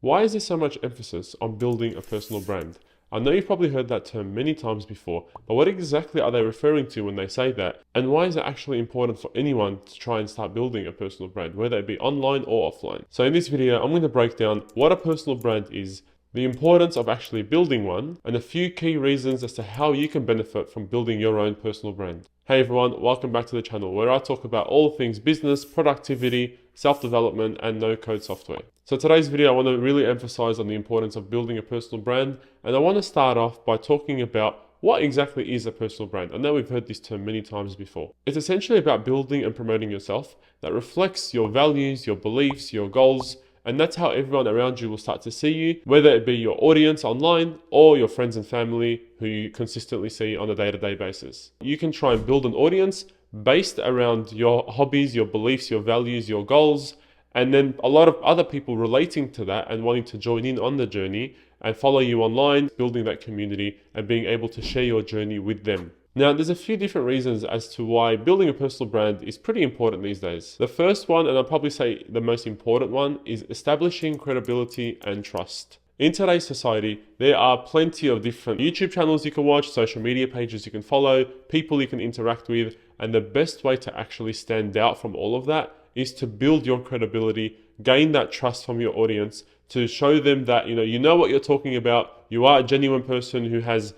Why is there so much emphasis on building a personal brand? I know you've probably heard that term many times before, but what exactly are they referring to when they say that? And why is it actually important for anyone to try and start building a personal brand, whether it be online or offline? So in this video, I'm going to break down what a personal brand is, the importance of actually building one, and a few key reasons as to how you can benefit from building your own personal brand. Hey everyone, welcome back to the channel where I talk about all things business, productivity, self-development, and no-code software. So today's video, I want to really emphasize on the importance of building a personal brand, and I want to start off by talking about what exactly is a personal brand. I know we've heard this term many times before. It's essentially about building and promoting yourself that reflects your values, your beliefs, your goals, and that's how everyone around you will start to see you, whether it be your audience online or your friends and family who you consistently see on a day-to-day basis. You can try and build an audience based around your hobbies, your beliefs, your values, your goals, and then a lot of other people relating to that and wanting to join in on the journey and follow you online, building that community and being able to share your journey with them. Now, there's a few different reasons as to why building a personal brand is pretty important these days. The first one, and I'll probably say the most important one, is establishing credibility and trust. In today's society, there are plenty of different YouTube channels you can watch, social media pages you can follow, people you can interact with, and the best way to actually stand out from all of that is to build your credibility, gain that trust from your audience, to show them that you know what you're talking about, you are a genuine person who has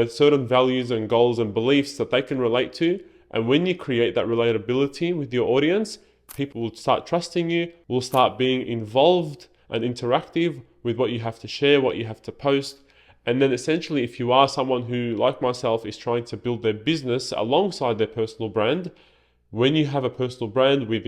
certain values and goals and beliefs that they can relate to. And when you create that relatability with your audience, people will start trusting you, will start being involved and interactive with what you have to share, what you have to post. And then essentially, if you are someone who, like myself, is trying to build their business alongside their personal brand, when you have a personal brand with,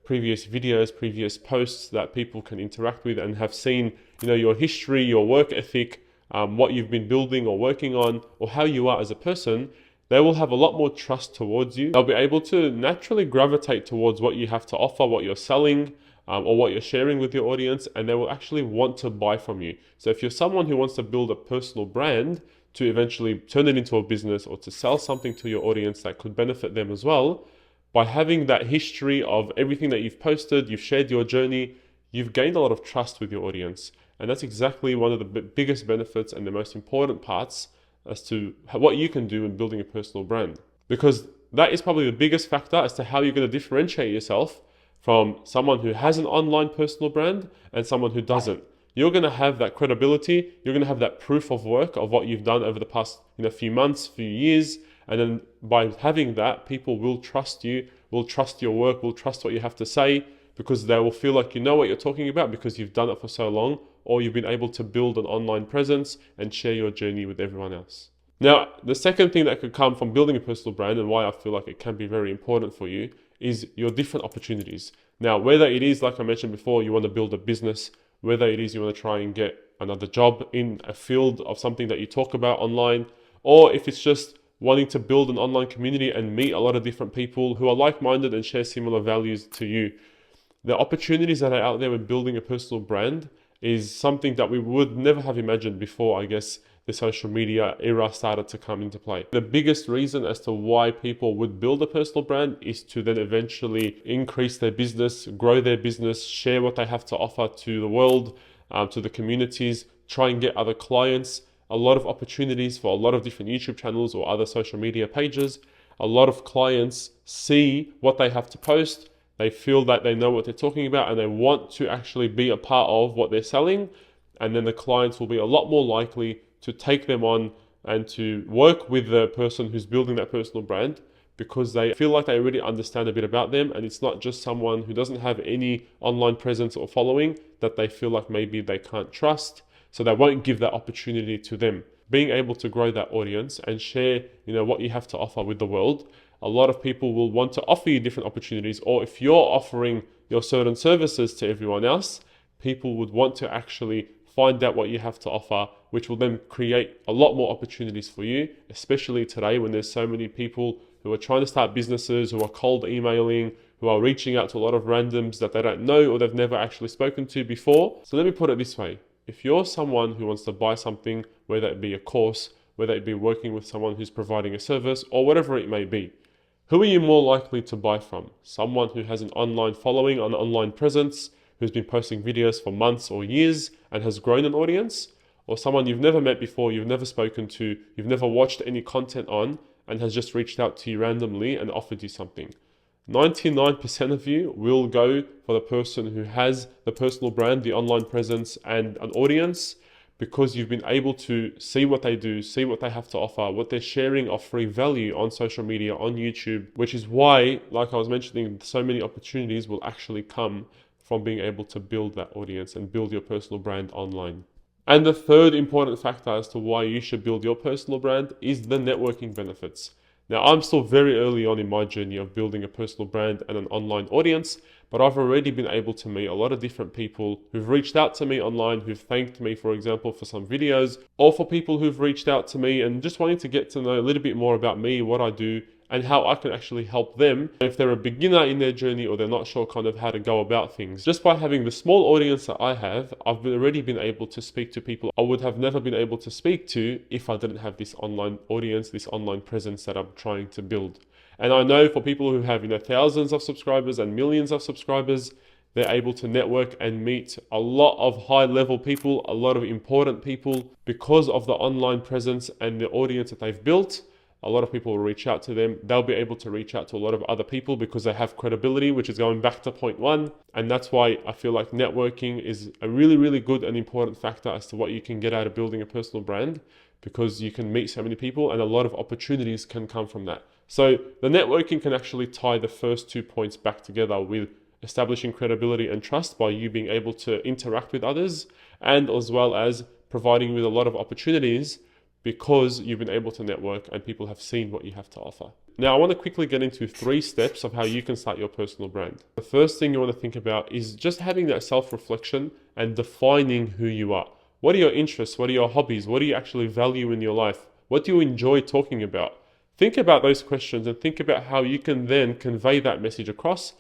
previous videos, previous posts that people can interact with and have seen, your history, your work ethic, what you've been building or working on, or how you are as a person, they will have a lot more trust towards you. They'll be able to naturally gravitate towards what you have to offer, what you're selling, or what you're sharing with your audience, and they will actually want to buy from you. So if you're someone who wants to build a personal brand to eventually turn it into a business or to sell something to your audience that could benefit them as well, by having that history of everything that you've posted, you've shared your journey, you've gained a lot of trust with your audience. And that's exactly one of the biggest benefits and the most important parts as to what you can do in building a personal brand. Because that is probably the biggest factor as to how you're going to differentiate yourself from someone who has an online personal brand and someone who doesn't. You're going to have that credibility, you're going to have that proof of work of what you've done over the past few months, few years. And then by having that, people will trust you, will trust your work, will trust what you have to say, because they will feel like you know what you're talking about because you've done it for so long, or you've been able to build an online presence and share your journey with everyone else. Now, the second thing that could come from building a personal brand, and why I feel like it can be very important for you, is your different opportunities. Now, whether it is, like I mentioned before, you want to build a business, whether it is you want to try and get another job in a field of something that you talk about online, or if it's just wanting to build an online community and meet a lot of different people who are like-minded and share similar values to you. The opportunities that are out there with building a personal brand is something that we would never have imagined before, I guess, the social media era started to come into play. The biggest reason as to why people would build a personal brand is to then eventually increase their business, grow their business, share what they have to offer to the world, to the communities, try and get other clients, a lot of opportunities for a lot of different YouTube channels or other social media pages. A lot of clients see what they have to post. They feel that they know what they're talking about and they want to actually be a part of what they're selling. And then the clients will be a lot more likely to take them on and to work with the person who's building that personal brand because they feel like they really understand a bit about them. And it's not just someone who doesn't have any online presence or following that they feel like maybe they can't trust. So they won't give that opportunity to them. Being able to grow that audience and share, what you have to offer with the world, a lot of people will want to offer you different opportunities. Or if you're offering your certain services to everyone else, people would want to actually find out what you have to offer, which will then create a lot more opportunities for you, especially today when there's so many people who are trying to start businesses, who are cold emailing, who are reaching out to a lot of randoms that they don't know or they've never actually spoken to before. So let me put it this way. If you're someone who wants to buy something, whether it be a course, whether it be working with someone who's providing a service or whatever it may be, who are you more likely to buy from? Someone who has an online following, an online presence, who's been posting videos for months or years and has grown an audience, or someone you've never met before, you've never spoken to, you've never watched any content on, and has just reached out to you randomly and offered you something. 99% of you will go for the person who has the personal brand, the online presence, and an audience, because you've been able to see what they do, see what they have to offer, what they're sharing of free value on social media, on YouTube, which is why, like I was mentioning, so many opportunities will actually come from being able to build that audience and build your personal brand online. And the third important factor as to why you should build your personal brand is the networking benefits. Now, I'm still very early on in my journey of building a personal brand and an online audience, but I've already been able to meet a lot of different people who've reached out to me online, who've thanked me, for example, for some videos, or for people who've reached out to me and just wanting to get to know a little bit more about me, what I do, and how I can actually help them if they're a beginner in their journey or they're not sure kind of how to go about things. Just by having the small audience that I have, I've already been able to speak to people I would have never been able to speak to if I didn't have this online audience, this online presence that I'm trying to build. And I know for people who have, thousands of subscribers and millions of subscribers, they're able to network and meet a lot of high-level people, a lot of important people, because of the online presence and the audience that they've built. A lot of people will reach out to them. They'll be able to reach out to a lot of other people because they have credibility, which is going back to point one. And that's why I feel like networking is a really, really good and important factor as to what you can get out of building a personal brand, because you can meet so many people and a lot of opportunities can come from that. So the networking can actually tie the first 2 points back together with establishing credibility and trust by you being able to interact with others, and as well as providing with a lot of opportunities because you've been able to network and people have seen what you have to offer. Now, I want to quickly get into 3 steps of how you can start your personal brand. The first thing you want to think about is just having that self-reflection and defining who you are. What are your interests? What are your hobbies? What do you actually value in your life? What do you enjoy talking about? Think about those questions and think about how you can then convey that message across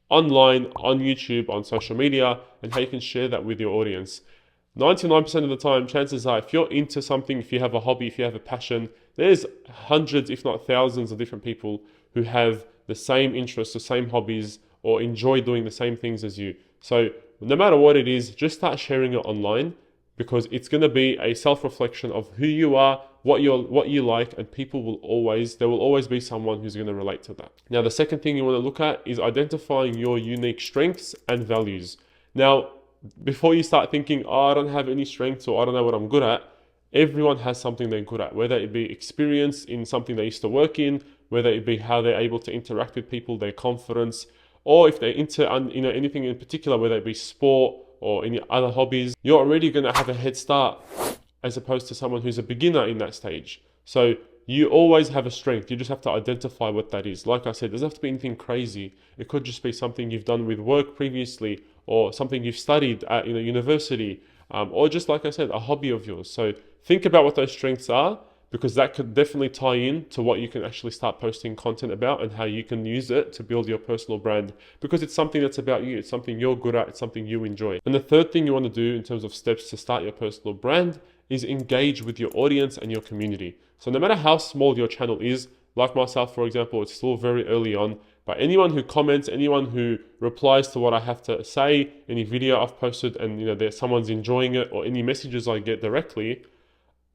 online, on YouTube, on social media, and how you can share that with your audience. 99% of the time, chances are, if you're into something, if you have a hobby, if you have a passion, there's hundreds, if not thousands of different people who have the same interests, the same hobbies, or enjoy doing the same things as you. So no matter what it is, just start sharing it online, because it's going to be a self-reflection of who you are, what you like, and there will always be someone who's going to relate to that. Now, the second thing you want to look at is identifying your unique strengths and values. Now, before you start thinking, oh, I don't have any strengths or I don't know what I'm good at, everyone has something they're good at, whether it be experience in something they used to work in, whether it be how they're able to interact with people, their confidence, or if they're into anything in particular, whether it be sport or any other hobbies, you're already going to have a head start as opposed to someone who's a beginner in that stage. So you always have a strength. You just have to identify what that is. Like I said, it doesn't have to be anything crazy. It could just be something you've done with work previously, or something you've studied at university, or just, like I said, a hobby of yours. So think about what those strengths are, because that could definitely tie in to what you can actually start posting content about and how you can use it to build your personal brand, because it's something that's about you. It's something you're good at. It's something you enjoy. And the third thing you want to do in terms of steps to start your personal brand is engage with your audience and your community. So no matter how small your channel is, like myself, for example, it's still very early on, but anyone who comments, anyone who replies to what I have to say, any video I've posted and someone's enjoying it, or any messages I get directly,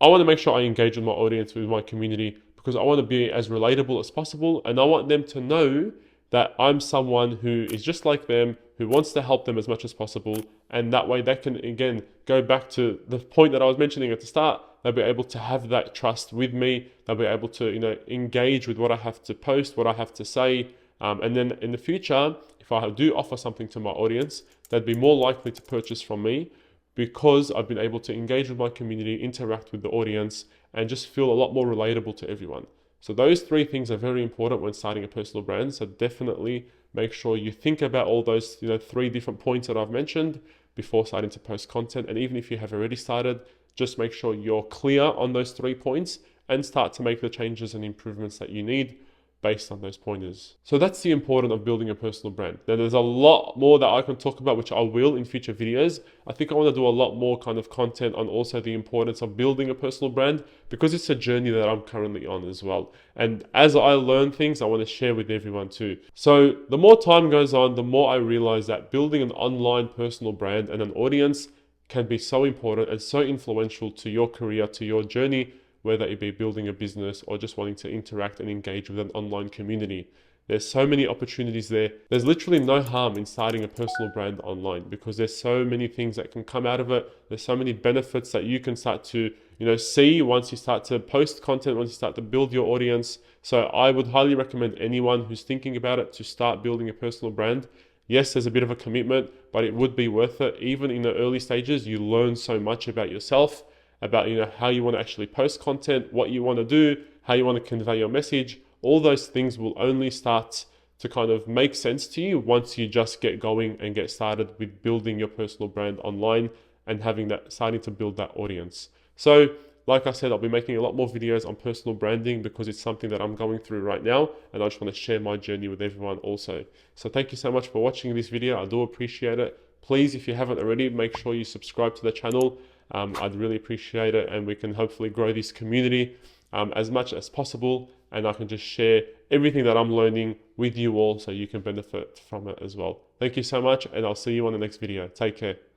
I want to make sure I engage with my audience, with my community, because I want to be as relatable as possible, and I want them to know that I'm someone who is just like them, who wants to help them as much as possible, and that way they can, again, go back to the point that I was mentioning at the start. They'll be able to have that trust with me. They'll be able to, engage with what I have to post, what I have to say, and then in the future, if I do offer something to my audience, they'd be more likely to purchase from me, because I've been able to engage with my community, interact with the audience, and just feel a lot more relatable to everyone. So those 3 things are very important when starting a personal brand. So definitely make sure you think about all those 3 different points that I've mentioned before starting to post content. And even if you have already started, just make sure you're clear on those 3 points and start to make the changes and improvements that you need. based on those pointers. So that's the importance of building a personal brand. Now there's a lot more that I can talk about, which I will in future videos. I think I want to do a lot more kind of content on also the importance of building a personal brand, because it's a journey that I'm currently on as well. And as I learn things, I want to share with everyone too. So the more time goes on, the more I realize that building an online personal brand and an audience can be so important and so influential to your career, to your journey, whether it be building a business or just wanting to interact and engage with an online community. There's so many opportunities there. There's literally no harm in starting a personal brand online, because there's so many things that can come out of it. There's so many benefits that you can start to, see once you start to post content, once you start to build your audience. So I would highly recommend anyone who's thinking about it to start building a personal brand. Yes, there's a bit of a commitment, but it would be worth it. Even in the early stages, you learn so much about yourself, about how you want to actually post content, what you want to do, how you want to convey your message. All those things will only start to kind of make sense to you once you just get going and get started with building your personal brand online and starting to build that audience. So like I said, I'll be making a lot more videos on personal branding, because it's something that I'm going through right now, and I just want to share my journey with everyone also. So thank you so much for watching this video. I do appreciate it. Please, if you haven't already, make sure you subscribe to the channel. I'd really appreciate it, and we can hopefully grow this community as much as possible, and I can just share everything that I'm learning with you all so you can benefit from it as well. Thank you so much, and I'll see you on the next video. Take care.